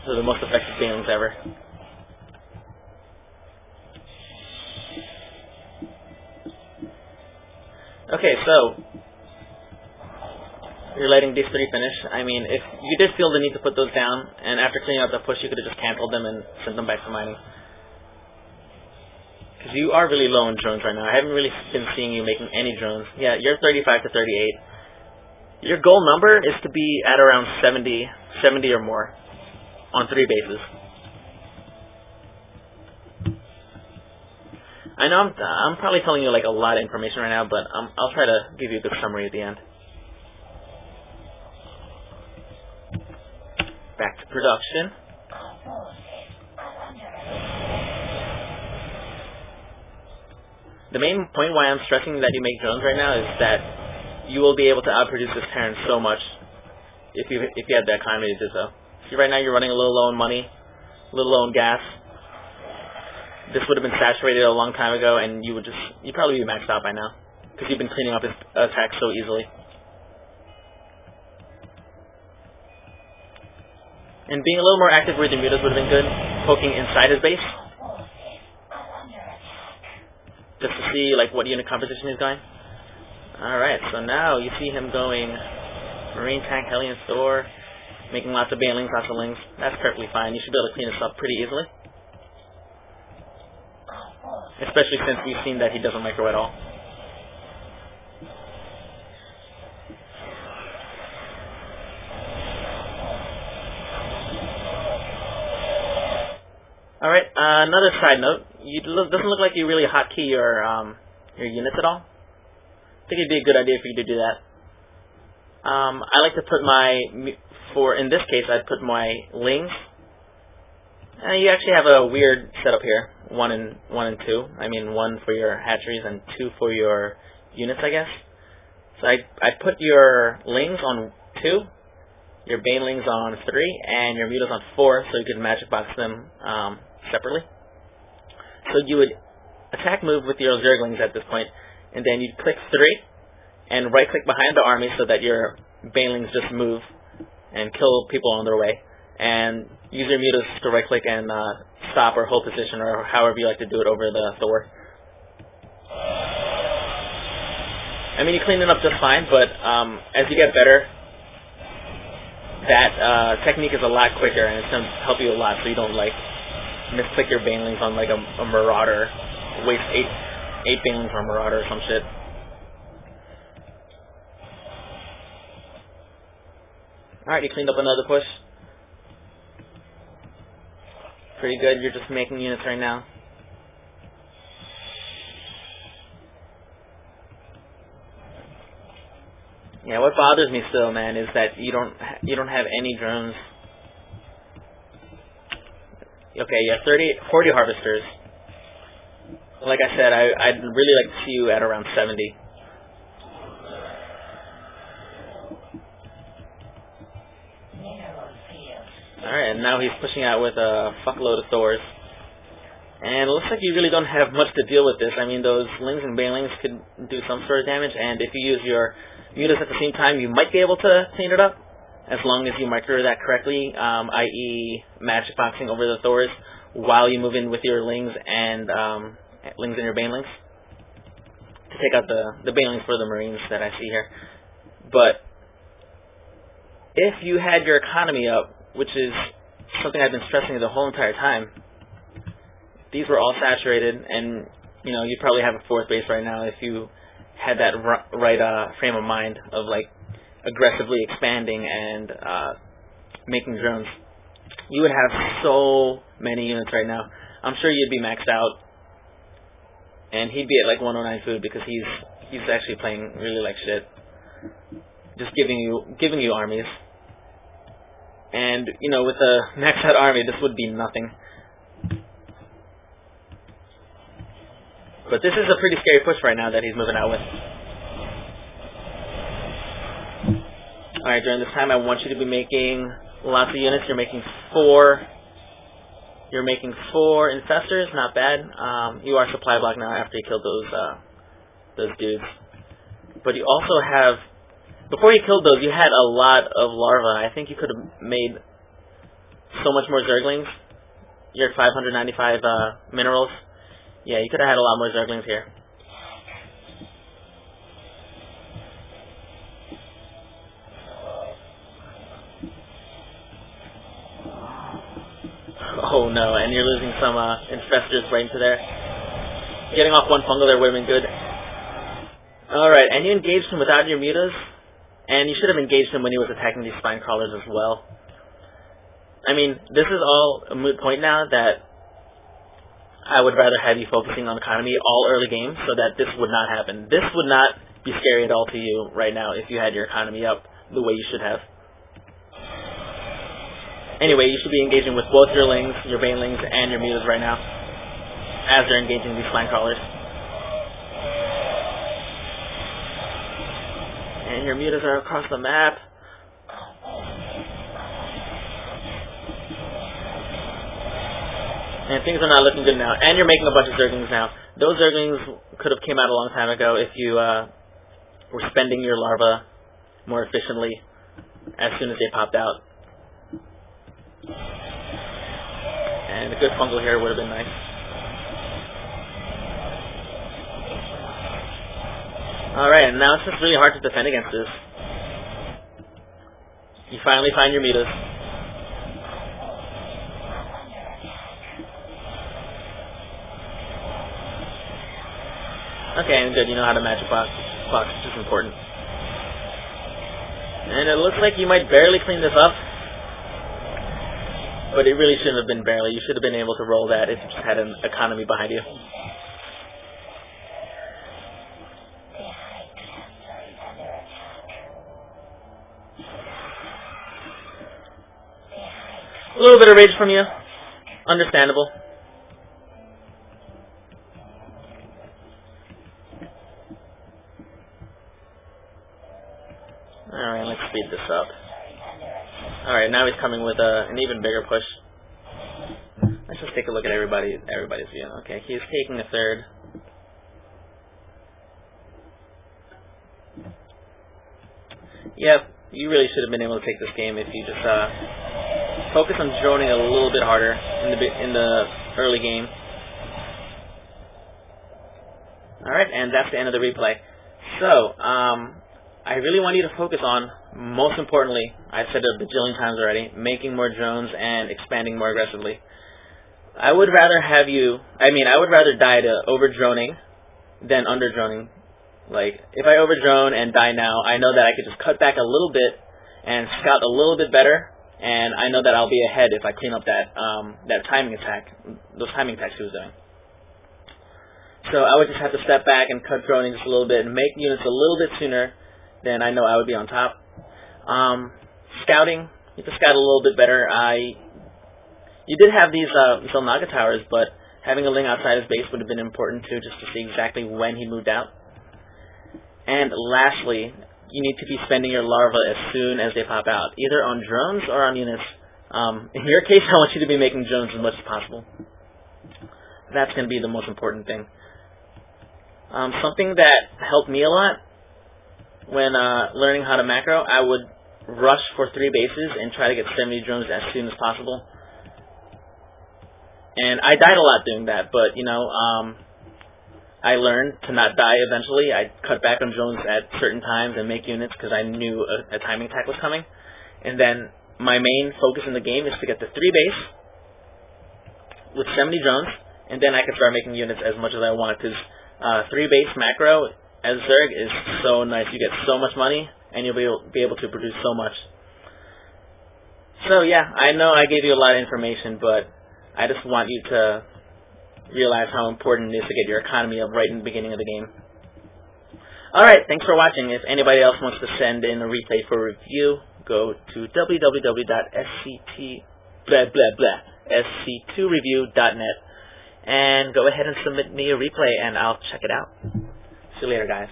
They're the most effective banelings ever. Okay, so you're letting these 3 finish. I mean, if you did feel the need to put those down, and after cleaning out the push, you could have just canceled them and sent them back to mining. Because you are really low on drones right now. I haven't really been seeing you making any drones. Yeah, you're 35 to 38. Your goal number is to be at around 70 or more on 3 bases. I know I'm probably telling you like a lot of information right now, but I'll try to give you a good summary at the end. Back to production. The main point why I'm stressing that you make drones right now is that you will be able to outproduce this Terran so much if you have the economy to do so. See, right now you're running a little low on money, a little low on gas. This would have been saturated a long time ago, and you'd probably be maxed out by now because you've been cleaning up his attacks so easily. And being a little more active with your mutas would have been good, poking inside his base, just to see like what unit composition he's going. Alright, so now you see him going Marine Tank, Hellion Thor, making lots of banelings, lots of lings. That's perfectly fine. You should be able to clean this up pretty easily. Especially since we've seen that he doesn't micro at all. Alright, another side note. Doesn't look like you really hotkey your units at all. I think it'd be a good idea for you to do that. I like to put in this case, I'd put my lings. You actually have a weird setup here. 1 and 2. I mean, 1 for your hatcheries and 2 for your units, I guess. So I put your lings on 2, your banelings on 3, and your mutas on 4, so you could magic box them separately. So you would attack move with your zerglings at this point, and then you'd click 3 and right click behind the army so that your banelings just move and kill people on their way, and use your mutas to right click and stop or hold position, or however you like to do it over the Thor. I mean, you clean it up just fine, but as you get better, that technique is a lot quicker, and it's going to help you a lot, so you don't like misclick your banelings on like a marauder, waste 8 banelings on a marauder or some shit. Alright, you cleaned up another push. Pretty good, you're just making units right now. Yeah, what bothers me still, man, is that you don't have any drones. Okay, you have 40 harvesters. Like I said, I'd really like to see you at around 70. Alright, and now he's pushing out with a fuckload of Thors. And it looks like you really don't have much to deal with this. I mean, those lings and banelings could do some sort of damage, and if you use your mutas at the same time, you might be able to clean it up, as long as you micro that correctly, i.e. magic boxing over the Thors while you move in with your lings and your banelings to take out the banelings for the Marines that I see here. But if you had your economy up, which is something I've been stressing the whole entire time, these were all saturated, and you'd probably have a 4th base right now if you had that right frame of mind of like aggressively expanding and making drones. You would have so many units right now. I'm sure you'd be maxed out, and he'd be at like 109 food because he's actually playing really like shit, just giving you armies. And with a maxed out army, this would be nothing. But this is a pretty scary push right now that he's moving out with. Alright, during this time I want you to be making lots of units. You're making 4. You're making 4 infestors, not bad. You are supply block now after you killed those dudes. But you also have, before you killed those, you had a lot of larvae. I think you could have made so much more Zerglings. You're at 595 minerals. Yeah, you could have had a lot more Zerglings here. Oh no, and you're losing some infestors right into there. Getting off one fungal there would have been good. Alright, and you engaged him without your mutas, and you should have engaged him when he was attacking these spine crawlers as well. I mean, this is all a moot point now that I would rather have you focusing on economy all early game so that this would not happen. This would not be scary at all to you right now if you had your economy up the way you should have. Anyway, you should be engaging with both your lings, your banelings, and your mutas right now as they're engaging these spine crawlers. And your mutas are across the map. And things are not looking good now. And you're making a bunch of Zerglings now. Those Zerglings could have came out a long time ago if you were spending your larvae more efficiently as soon as they popped out. And a good fungal here would have been nice. Alright, and now it's just really hard to defend against this. You finally find your mutas. Okay, and good, you know how to match a box, which is important. And it looks like you might barely clean this up. But it really shouldn't have been barely. You should have been able to roll that if you just had an economy behind you. A little bit of rage from you. Understandable. Alright, let's speed this up. Alright, now he's coming with an even bigger push. Let's just take a look at everybody's view. Okay, he's taking a third. Yep, you really should have been able to take this game if you just focus on droning a little bit harder in the early game. Alright, and that's the end of the replay. So, I really want you to focus on, most importantly, I've said it a bajillion times already, making more drones and expanding more aggressively. I would rather die to over-droning than under-droning. Like, if I over-drone and die now, I know that I could just cut back a little bit and scout a little bit better, and I know that I'll be ahead if I clean up that timing attack, those timing attacks he was doing. So I would just have to step back and cut droning just a little bit and make units a little bit sooner, then I know I would be on top. Scouting, you have to scout a little bit better. You did have these Zelnaga towers, but having a ling outside his base would have been important too, just to see exactly when he moved out. And lastly, you need to be spending your larvae as soon as they pop out, either on drones or on units. In your case, I want you to be making drones as much as possible. That's going to be the most important thing. Something that helped me a lot when learning how to macro, I would rush for 3 bases and try to get 70 drones as soon as possible. And I died a lot doing that, but, you know, I learned to not die eventually. I cut back on drones at certain times and make units because I knew a timing attack was coming. And then my main focus in the game is to get the 3 base with 70 drones, and then I can start making units as much as I want, because 3 base macro as Zerg is so nice. You get so much money, and you'll be able to produce so much. So yeah, I know I gave you a lot of information, but I just want you to realize how important it is to get your economy up right in the beginning of the game. Alright, thanks for watching. If anybody else wants to send in a replay for review, go to www.sc2review.net and go ahead and submit me a replay, and I'll check it out. See you later, guys.